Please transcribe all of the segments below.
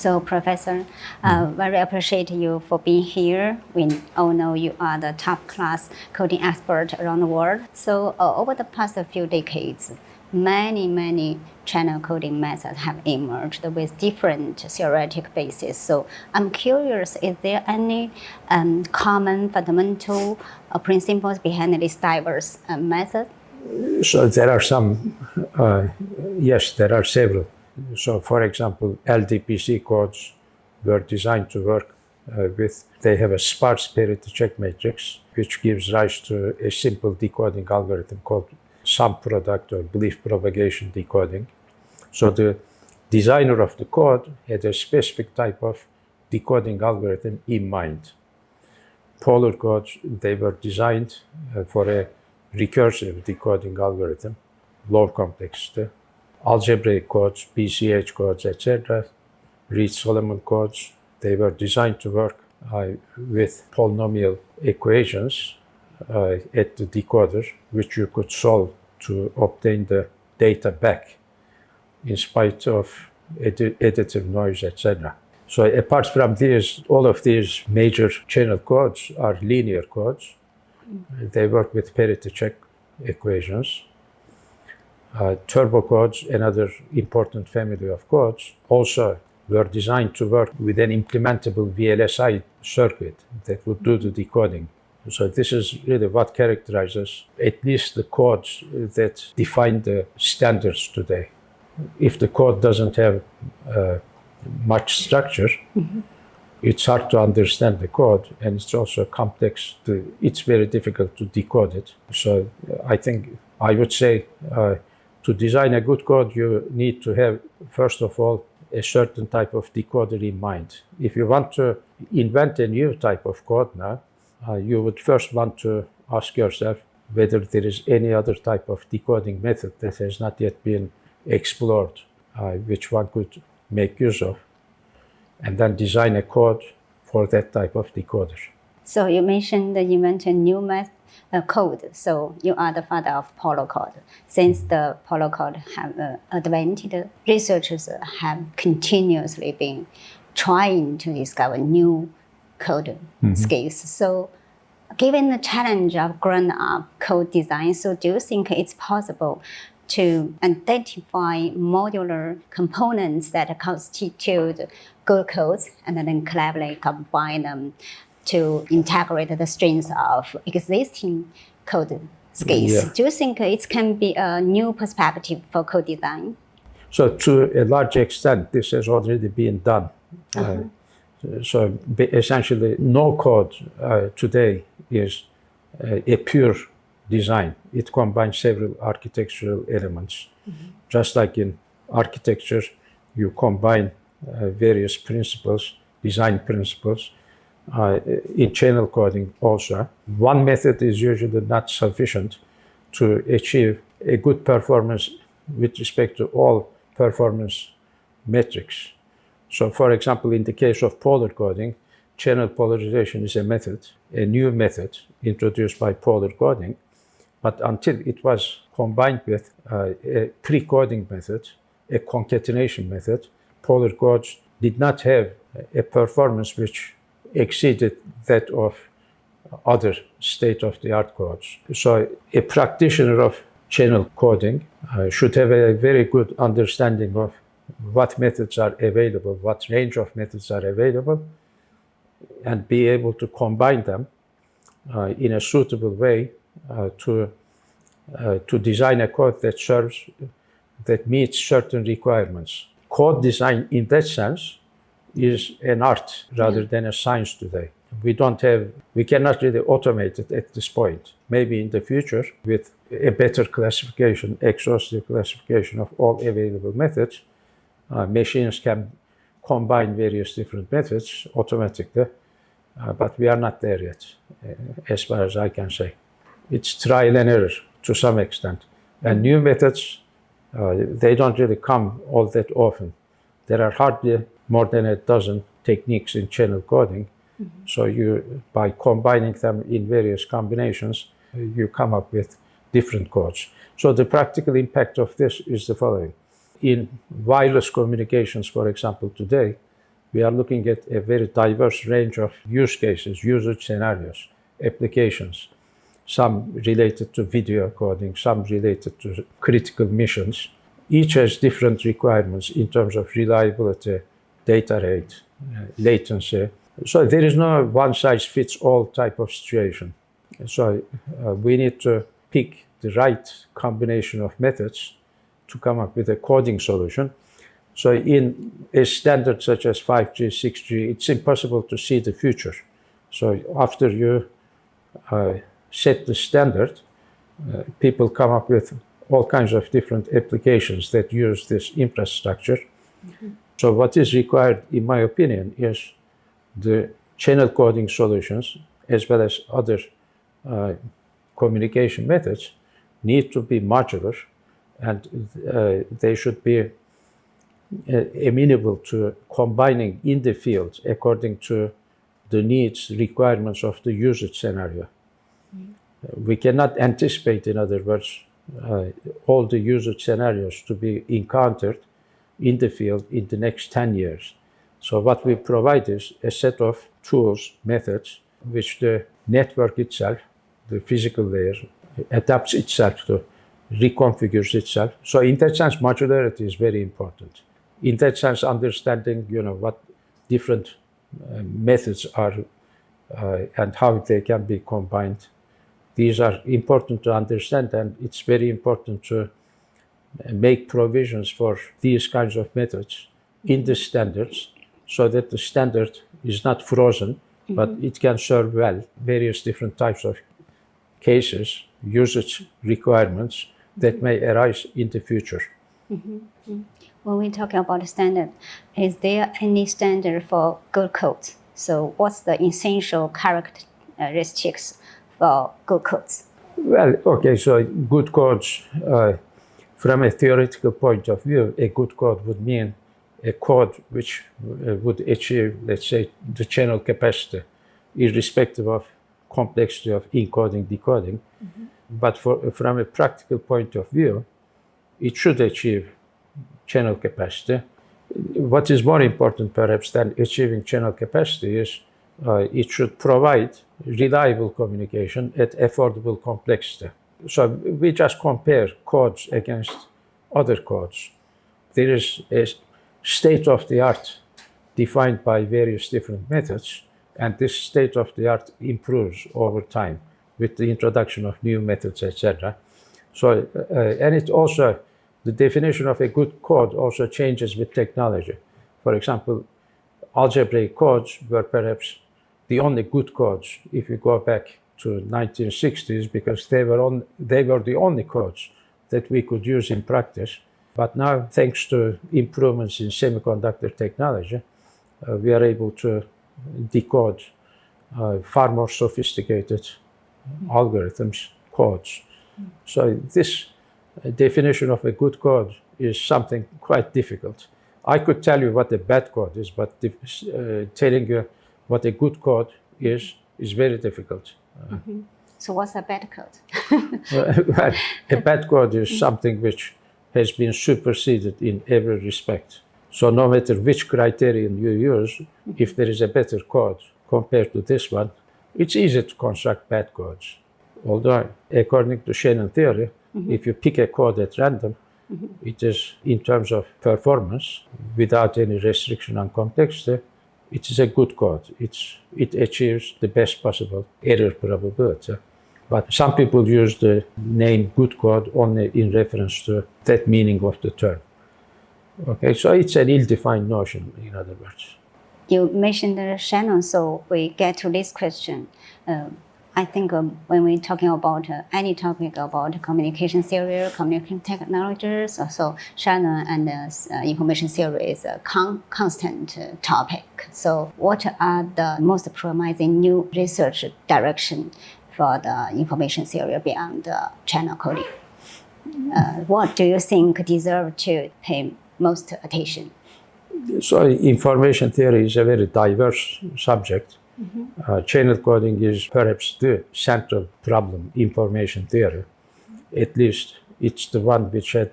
So, Professor, very appreciate you for being here. We all know you are the top class coding expert around the world. So, over the past few decades, many channel coding methods have emerged with different theoretic bases. So, I'm curious, is there any common fundamental principles behind this diverse method? So there are some, yes, there are several. So for example, LDPC codes were designed to work they have a sparse parity check matrix, which gives rise to a simple decoding algorithm called sum product or belief propagation decoding. So the designer of the code had a specific type of decoding algorithm in mind. Polar codes, they were designed for a recursive decoding algorithm, low complexity. Algebraic codes, PCH codes, etc., Reed-Solomon codes, they were designed to work with polynomial equations at the decoder, which you could solve to obtain the data back in spite of additive noise, etc. So apart from these, all of these major channel codes are linear codes. They work with parity check equations. Turbo codes, another important family of codes, also were designed to work with an implementable VLSI circuit that would do the decoding. So this is really what characterizes at least the codes that define the standards today. If the code doesn't have much structure, it's hard to understand the code, and it's also complex. It's very difficult to decode it. So I would say to design a good code, you need to have, first of all, a certain type of decoder in mind. If you want to invent a new type of code now, you would first want to ask yourself whether there is any other type of decoding method that has not yet been explored, which one could make use of, and then design a code for that type of decoder. So you mentioned invent a new code. So you are the father of Polo code. Since the Polo code have advanced, researchers have continuously been trying to discover new code skills. So given the challenge of grown-up code design, so do you think it's possible to identify modular components that constitute good codes and then cleverly combine them to integrate the strengths of existing code skills? Yeah. Do you think it can be a new perspective for code design? So to a large extent, this has already been done. So essentially, no code today is a pure design. It combines several architectural elements. Just like in architecture, you combine various principles, design principles. In channel coding also, one method is usually not sufficient to achieve a good performance with respect to all performance metrics. So for example, in the case of polar coding, channel polarization is a new method introduced by polar coding, but until it was combined with a pre-coding method, a concatenation method, polar codes did not have a performance which exceeded that of other state-of-the-art codes. So a practitioner of channel coding should have a very good understanding of what methods are available, what range of methods are available, and be able to combine them in a suitable way to design a code that meets certain requirements. Code design in that sense is an art rather than a science today. We cannot really automate it at this point. Maybe in the future, with a better classification, exhaustive classification of all available methods, machines can combine various different methods automatically, but we are not there yet, as far as I can say. It's trial and error to some extent. And new methods, they don't really come all that often. There are hardly more than a dozen techniques in channel coding. So by combining them in various combinations, you come up with different codes. So the practical impact of this is the following. In wireless communications, for example, today, we are looking at a very diverse range of use cases, usage scenarios, applications, some related to video coding, some related to critical missions. Each has different requirements in terms of reliability, data rate, latency. So there is no one-size-fits-all type of situation. So we need to pick the right combination of methods to come up with a coding solution. So in a standard such as 5G, 6G, it's impossible to see the future. So after you set the standard, people come up with all kinds of different applications that use this infrastructure. Mm-hmm. So what is required, in my opinion, is the channel coding solutions, as well as other communication methods, need to be modular, and they should be amenable to combining in the field according to the needs, requirements of the usage scenario. Mm-hmm. We cannot anticipate, in other words, all the usage scenarios to be encountered in the field in the next 10 years. So what we provide is a set of tools, methods, which the network itself, the physical layer, adapts itself to, reconfigures itself. So in that sense, modularity is very important. In that sense, understanding, what different methods are and how they can be combined. These are important to understand, and it's very important to make provisions for these kinds of methods in the standards so that the standard is not frozen, mm-hmm. but it can serve well various different types of cases, usage requirements that may arise in the future. Mm-hmm. Mm-hmm. When we talk about standard, is there any standard for good code? So what's the essential characteristics for good codes? Well, okay, so good codes, from a theoretical point of view, a good code would mean a code which would achieve, let's say, the channel capacity, irrespective of complexity of encoding, decoding. Mm-hmm. But from a practical point of view, it should achieve channel capacity. What is more important, perhaps, than achieving channel capacity is it should provide reliable communication at affordable complexity. So we just compare codes against other codes. There is a state-of-the-art defined by various different methods, and this state-of-the-art improves over time with the introduction of new methods, etc. So, and it also, the definition of a good code also changes with technology. For example, algebraic codes were perhaps the only good codes if you go back to 1960s, because they were the only codes that we could use in practice. But now, thanks to improvements in semiconductor technology, we are able to decode far more sophisticated algorithms, codes. So this definition of a good code is something quite difficult. I could tell you what a bad code is, but telling you what a good code is very difficult. Mm-hmm. So what's a bad code? Well, a bad code is something which has been superseded in every respect. So no matter which criterion you use, if there is a better code compared to this one, it's easy to construct bad codes. Although, according to Shannon theory, mm-hmm. if you pick a code at random, mm-hmm. it is, in terms of performance, without any restriction on complexity, it is a good code. It achieves the best possible error probability. But some people use the name good code only in reference to that meaning of the term. Okay, so it's an ill-defined notion, in other words. You mentioned Shannon, so we get to this question. I think when we're talking about any topic about communication theory, communication technologies, so Shannon and information theory is a constant topic. So what are the most promising new research direction for the information theory beyond channel coding? What do you think deserve to pay most attention? So information theory is a very diverse subject. Mm-hmm. Channel coding is perhaps the central problem, information theory. At least it's the one which had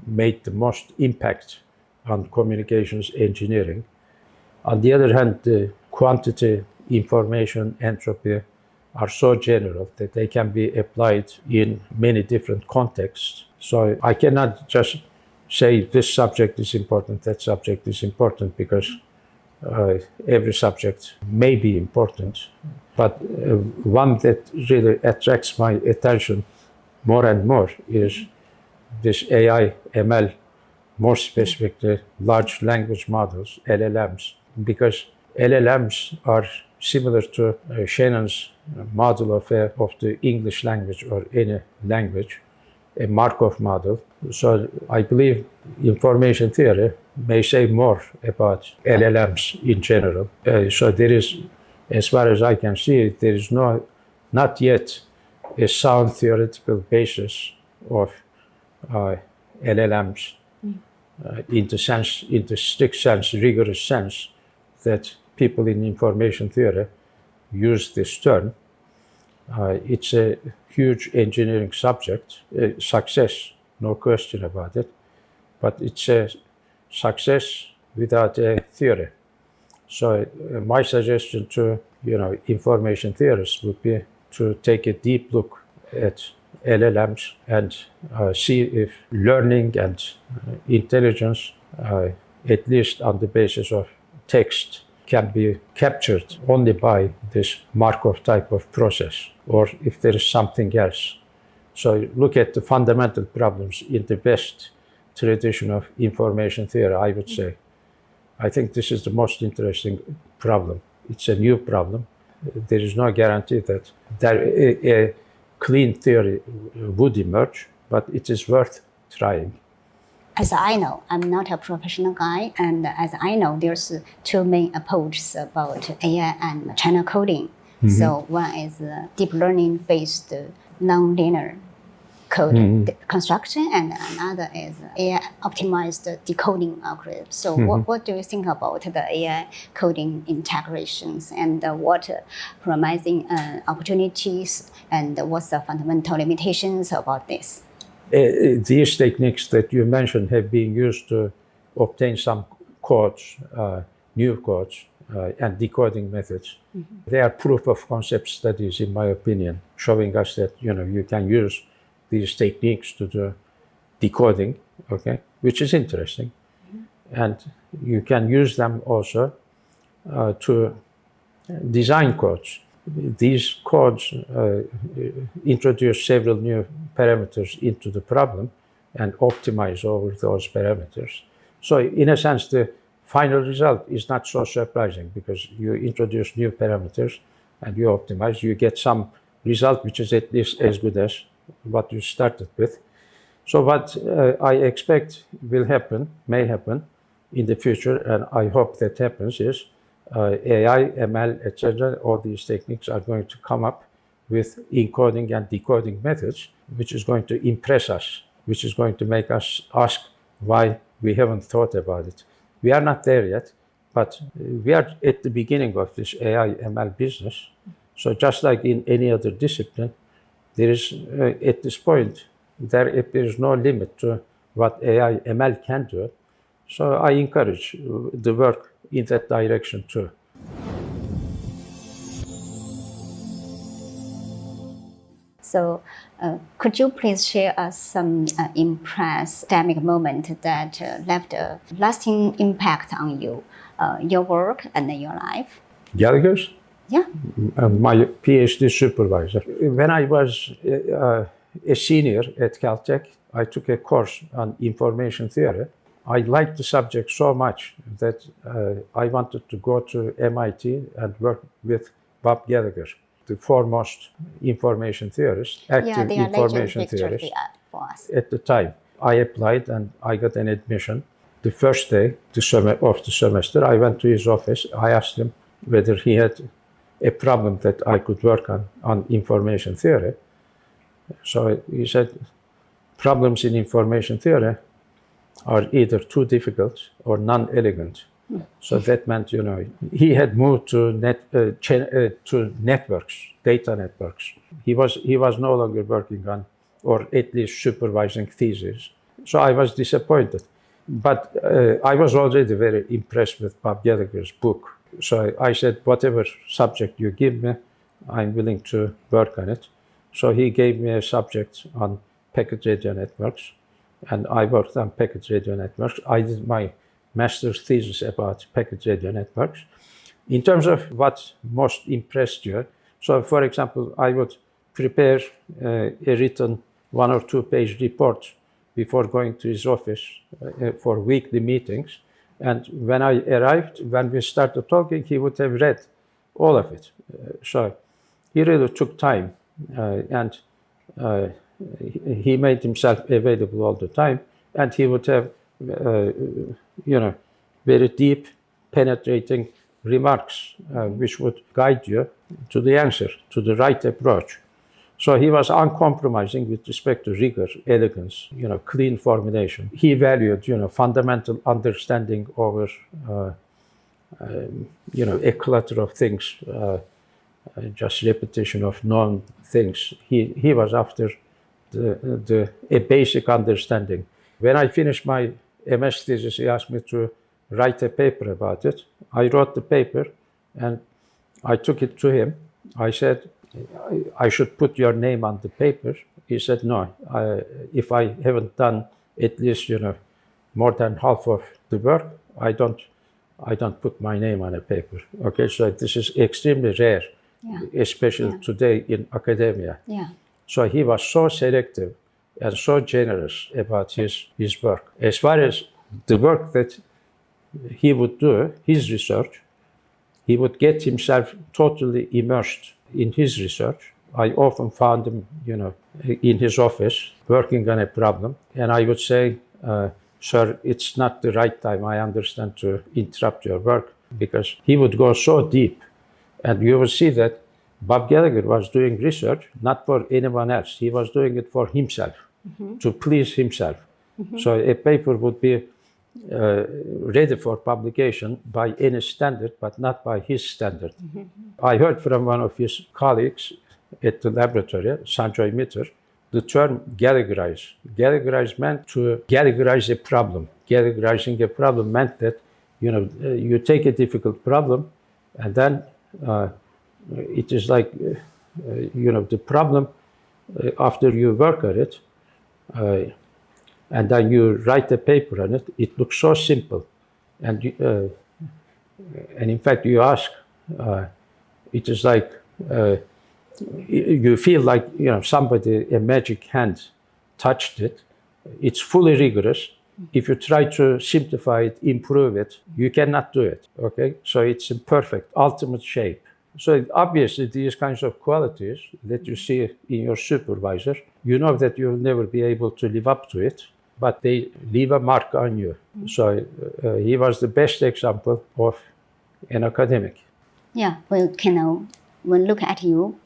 made the most impact on communications engineering. On the other hand, the quantity, information, entropy are so general that they can be applied in many different contexts. So I cannot just say this subject is important, that subject is important, because every subject may be important. But one that really attracts my attention more and more is this AI, ML, more specifically large language models, LLMs, because LLMs are similar to Shannon's model of the English language or any language, a Markov model. So I believe information theory may say more about LLMs in general. So there is, as far as I can see, there is not yet a sound theoretical basis of LLMs in the strict sense, rigorous sense that people in information theory use this term. It's a huge engineering subject, success, no question about it, but it's a success without a theory. So my suggestion to information theorists would be to take a deep look at LLMs and see if learning and intelligence, at least on the basis of text, can be captured only by this Markov type of process, or if there is something else. So look at the fundamental problems in the best tradition of information theory, I would say. I think this is the most interesting problem. It's a new problem. There is no guarantee that a clean theory would emerge, but it is worth trying. As I know, I'm not a professional guy, and as I know, there's two main approaches about AI and channel coding. Mm-hmm. So one is deep learning based nonlinear code construction, and another is AI optimized decoding algorithm. So what do you think about the AI coding integrations, and what promising opportunities, and what's the fundamental limitations about this? These techniques that you mentioned have been used to obtain some codes, new codes, and decoding methods. Mm-hmm. They are proof of concept studies, in my opinion, showing us that you can use these techniques to do decoding, okay, which is interesting. Mm-hmm. And you can use them also to design codes. These codes introduce several new parameters into the problem and optimize over those parameters. So in a sense, the final result is not so surprising, because you introduce new parameters and you optimize, you get some result which is at least as good as what you started with. So what I expect will happen, may happen in the future, and I hope that happens, is AI, ML, etc., all these techniques are going to come up with encoding and decoding methods, which is going to impress us, which is going to make us ask why we haven't thought about it. We are not there yet, but we are at the beginning of this AI, ML business. So just like in any other discipline, there is, at this point, there appears no limit to what AI, ML can do. So I encourage the work in that direction too. So could you please share us some impressive academic moment that left a lasting impact on you, your work and your life? Gallagher's? Yeah. My PhD supervisor. When I was a senior at Caltech, I took a course on information theory. I liked the subject so much that I wanted to go to MIT and work with Bob Gallagher, the foremost information theorist, active information theorist at the time. I applied and I got an admission. The first day of the semester, I went to his office. I asked him whether he had a problem that I could work on information theory. So he said, problems in information theory are either too difficult or non-elegant. So that meant, he had moved to networks, data networks. He was no longer working on, or at least supervising theses. So I was disappointed. But I was already very impressed with Bob Gallagher's book. So I said, whatever subject you give me, I'm willing to work on it. So he gave me a subject on packet radio networks, and I worked on packet radio networks. I did my master's thesis about packet radio networks. In terms of what most impressed you, so for example, I would prepare a written 1 or 2 page report before going to his office for weekly meetings. And when I arrived, when we started talking, he would have read all of it. So he really took time, and he made himself available all the time. And he would have, very deep, penetrating remarks, which would guide you to the answer, to the right approach. So he was uncompromising with respect to rigor, elegance, clean formulation. He valued, fundamental understanding over, a clutter of things, just repetition of known things. He was after a basic understanding. When I finished my MS thesis, he asked me to write a paper about it. I wrote the paper and I took it to him. I said, I should put your name on the paper. He said, no, if I haven't done at least, more than half of the work, I don't put my name on a paper. Okay, so this is extremely rare, especially today in academia. Yeah. So he was so selective and so generous about his work. As far as the work that he would do, his research, he would get himself totally immersed in his research. I often found him, in his office working on a problem, and I would say, sir, it's not the right time, I understand, to interrupt your work, because he would go so deep. And you will see that Bob Gallagher was doing research not for anyone else. He was doing it for himself, to please himself. So a paper would be ready for publication by any standard, but not by his standard. I heard from one of his colleagues at the laboratory, Sanjoy Mitter, the term Gallagherize. Gallagherize meant to Gallagherize a problem. Gallagherizing a problem meant that, you take a difficult problem, and then it is like, the problem, after you work on it, and then you write a paper on it, it looks so simple. And in fact, you ask, it is like, you feel like, somebody, a magic hand touched it. It's fully rigorous. If you try to simplify it, improve it, you cannot do it, okay? So it's in perfect, ultimate shape. So obviously these kinds of qualities that you see in your supervisor, you know that you'll never be able to live up to it, but they leave a mark on you. So he was the best example of an academic. Yeah, well, when look at you,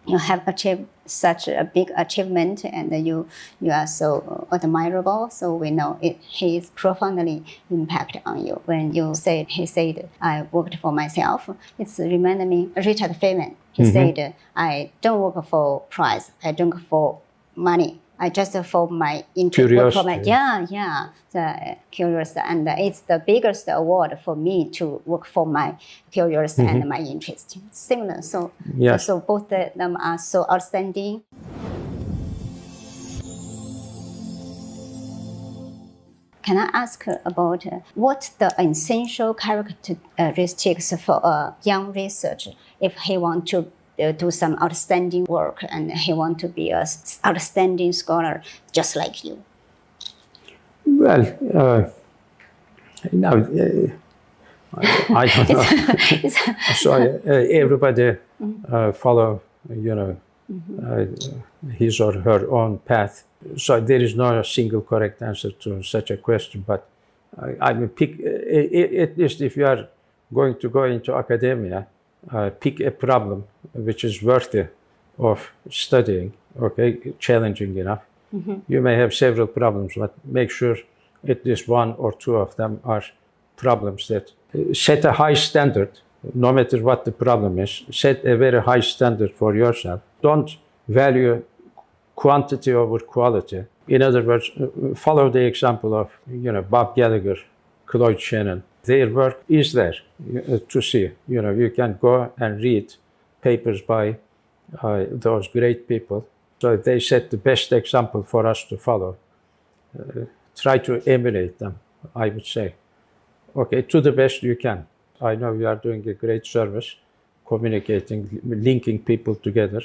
you have achieved such a big achievement, and you are so admirable. So we know he is profoundly impact on you. When he said, I worked for myself. It's reminded me Richard Feynman. He said, I don't work for prize. I don't work for money. I just for my interest. Curiosity. The curious, and it's the biggest award for me to work for my curious and my interest. Similar, so yes. So both of them are so outstanding. Can I ask about what the essential characteristics for a young researcher if he want to do some outstanding work and he want to be an outstanding scholar just like you? Well, no, I don't know. So everybody follow, his or her own path. So there is no single correct answer to such a question. But I mean, pick, at least if you are going to go into academia, pick a problem which is worthy of studying, okay, challenging enough. You may have several problems, but make sure at least one or two of them are problems that set a high standard, no matter what the problem is. Set a very high standard for yourself. Don't value quantity over quality. In other words, follow the example of Bob Gallagher, Claude Shannon. Their work is there to see. You can go and read papers by those great people. So they set the best example for us to follow. Try to emulate them, I would say. Okay, to the best you can. I know you are doing a great service, communicating, linking people together.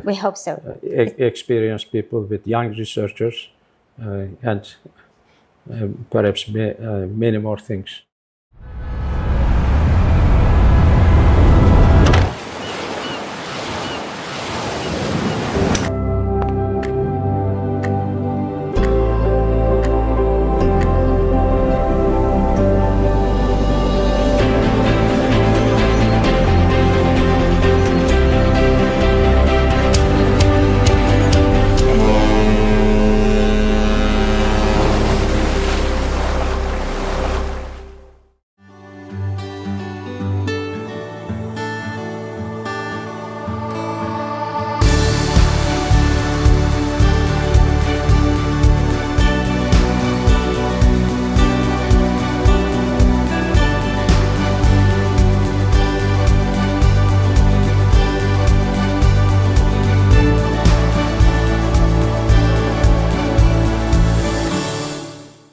We hope so. Experienced people with young researchers and perhaps many more things.